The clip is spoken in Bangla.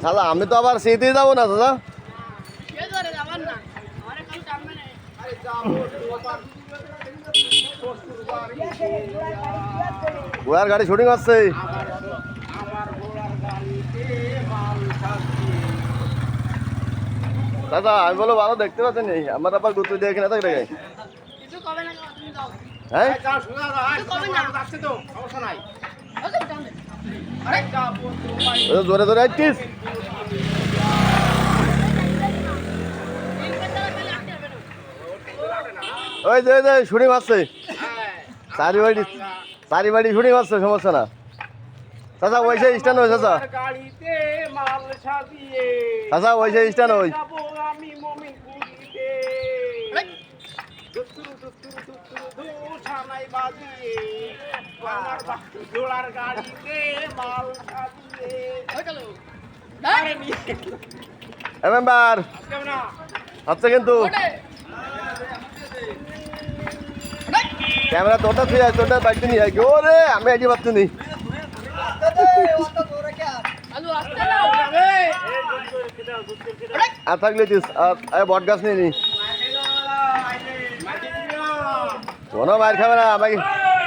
দাদা আমি তো আবার শীতেই যাবো না দাদা। ঘোড়ার গাড়ি শুটিং আসছে। দাদা আমি বলো ভালো দেখতে পাচ্ছেন আমার আবার গুরুত্ব দিয়ে কিনা থাকবে হ্যাঁ জোরে জোরে আসছিস ওই যে শুটিং আসছে চারি বাড়ি শুটিং আসছে সমস্যা না চাচা ওই সে স্ট্যান্ড ওই চাচা চাচা ওই সে স্ট্যান্ড ওই মেম্বার হচ্ছে কিন্তু ক্যামেরা তোরটা তুই তোরটা বাড়িতে নিয়ে আয় ওরে আমি আইডি পাচ্ছি নি আর থাকলে বট গাছ নিয়ে নি কোনো মার খাবে না আমাকে